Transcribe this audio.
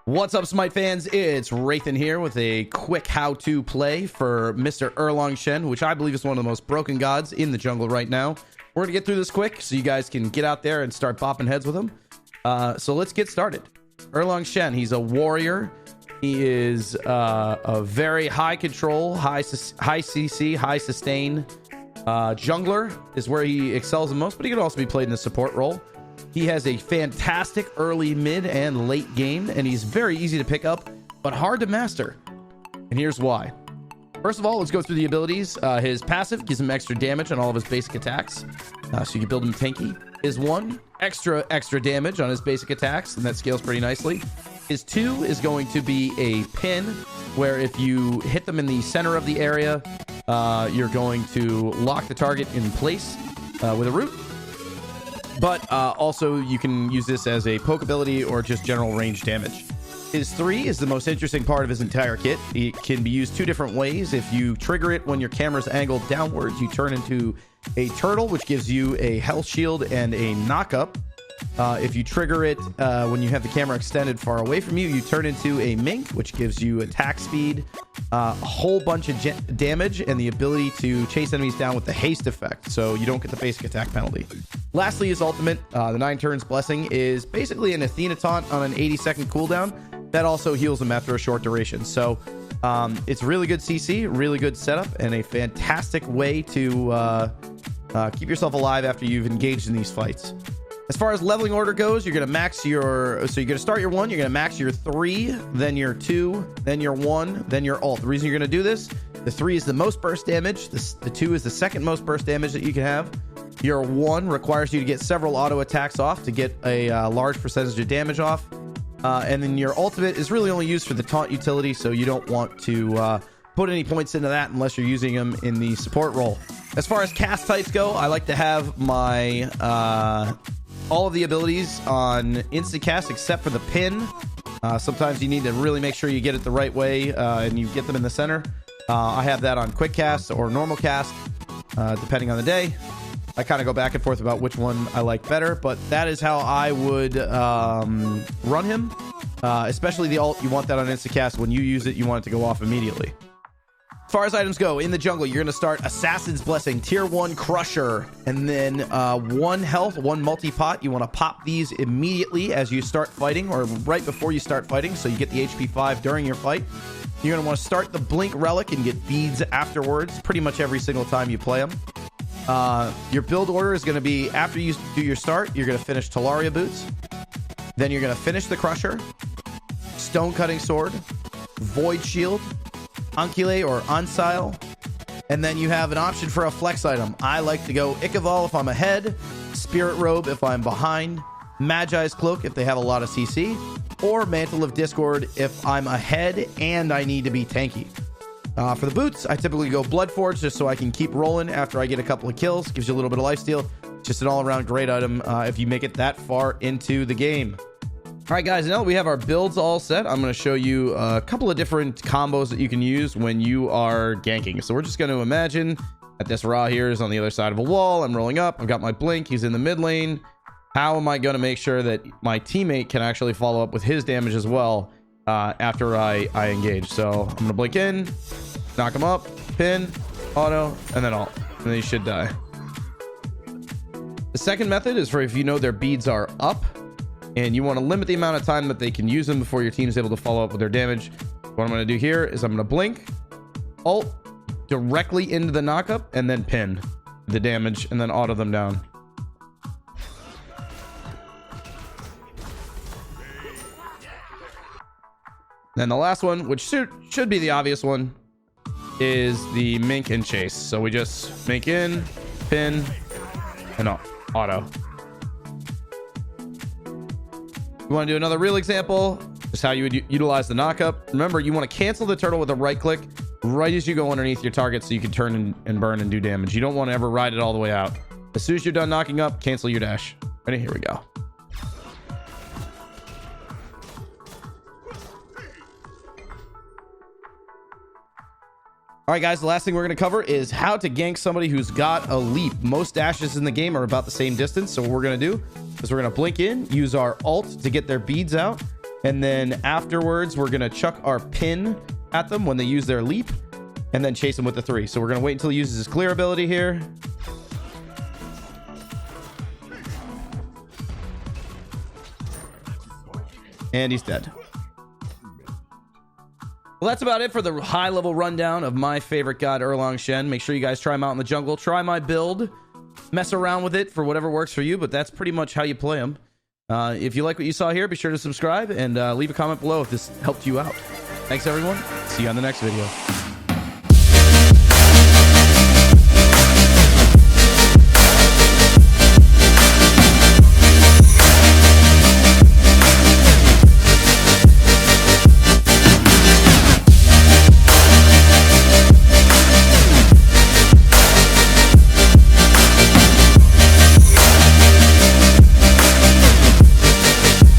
What's up, Smite fans? It's Wraithyn here with a quick how-to play for Mr. Erlang Shen, which I believe is one of the most broken gods in the jungle right now. We're going to get through this quick so you guys can get out there and start bopping heads with him. So let's get started. Erlang Shen, he's a warrior. He is a very high control, high CC, high sustain jungler is where he excels the most, but he can also be played in the support role. He has a fantastic early, mid, and late game, and he's very easy to pick up, but hard to master. And here's why. First of all, let's go through the abilities. His passive gives him extra damage on all of his basic attacks, so you can build him tanky. His 1, extra damage on his basic attacks, and that scales pretty nicely. His 2 is going to be a pin, where if you hit them in the center of the area, you're going to lock the target in place with a root. But also you can use this as a poke ability or just general range damage. His 3 is the most interesting part of his entire kit. It can be used 2 different ways. If you trigger it when your camera's angled downwards, you turn into a turtle, which gives you a health shield and a knock-up. If you trigger it when you have the camera extended far away from you, you turn into a mink, which gives you attack speed, a whole bunch of damage, and the ability to chase enemies down with the haste effect, so you don't get the basic attack penalty. Lastly, his ultimate, the 9 turns blessing, is basically an Athena taunt on an 80-second cooldown that also heals him after a short duration. So it's really good CC, really good setup, and a fantastic way to keep yourself alive after you've engaged in these fights. As far as leveling order goes, you're going to max your... So you're going to start your 1, you're going to max your 3, then your 2, then your 1, then your ult. The reason you're going to do this, the 3 is the most burst damage, the 2 is the second most burst damage that you can have. Your 1 requires you to get several auto attacks off to get a large percentage of damage off. And then your ultimate is really only used for the taunt utility, so you don't want to put any points into that unless you're using them in the support role. As far as cast types go, I like to have my... all of the abilities on instant cast except for the pin. Sometimes you need to really make sure you get it the right way and you get them in the center. I have that on quick cast or normal cast, depending on the day. I kind of go back and forth about which one I like better, but that is how I would run him. Especially the ult, you want that on instant cast. When you use it, you want it to go off immediately. As far as items go, in the jungle, you're going to start Assassin's Blessing, Tier 1 Crusher, and then 1 health, 1 multi-pot. You want to pop these immediately as you start fighting, or right before you start fighting, so you get the HP 5 during your fight. You're going to want to start the Blink Relic and get beads afterwards, pretty much every single time you play them. Your build order is going to be, after you do your start, you're going to finish Talaria Boots. Then you're going to finish the Crusher, Stone Cutting Sword, Void Shield, Uncule or Unsile, and then you have an option for a flex item. I like to go Ichaival if I'm ahead, Spirit Robe if I'm behind, Magi's Cloak if they have a lot of CC, or Mantle of Discord if I'm ahead and I need to be tanky. For the boots, I typically go Bloodforge just so I can keep rolling after I get a couple of kills. Gives you a little bit of lifesteal. Just an all-around great item if you make it that far into the game. All right, guys, now that we have our builds all set, I'm going to show you a couple of different combos that you can use when you are ganking. So we're just going to imagine that this Ra here is on the other side of a wall. I'm rolling up. I've got my blink. He's in the mid lane. How am I going to make sure that my teammate can actually follow up with his damage as well after I engage? So I'm going to blink in, knock him up, pin, auto, and then ult. And then he should die. The second method is for if you know their beads are up, and you want to limit the amount of time that they can use them before your team is able to follow up with their damage. What I'm going to do here is I'm going to blink, ult directly into the knockup, and then pin the damage, and then auto them down. Then the last one, which should be the obvious one, is the mink and chase. So we just mink in, pin, and auto. You want to do another real example? Just how you would utilize the knockup. Remember, you want to cancel the turtle with a right click right as you go underneath your target so you can turn and burn and do damage. You don't want to ever ride it all the way out. As soon as you're done knocking up, cancel your dash. Ready? Here we go. All right, guys, the last thing we're going to cover is how to gank somebody who's got a leap. Most dashes in the game are about the same distance. So what we're going to do is we're going to blink in, use our ult to get their beads out, And then afterwards, we're going to chuck our pin at them when they use their leap, and then chase them with the 3. So we're going to wait until he uses his clear ability here. And he's dead. Well, that's about it for the high-level rundown of my favorite god, Erlang Shen. Make sure you guys try him out in the jungle. Try my build. Mess around with it for whatever works for you, but that's pretty much how you play him. If you like what you saw here, be sure to subscribe and leave a comment below if this helped you out. Thanks, everyone. See you on the next video.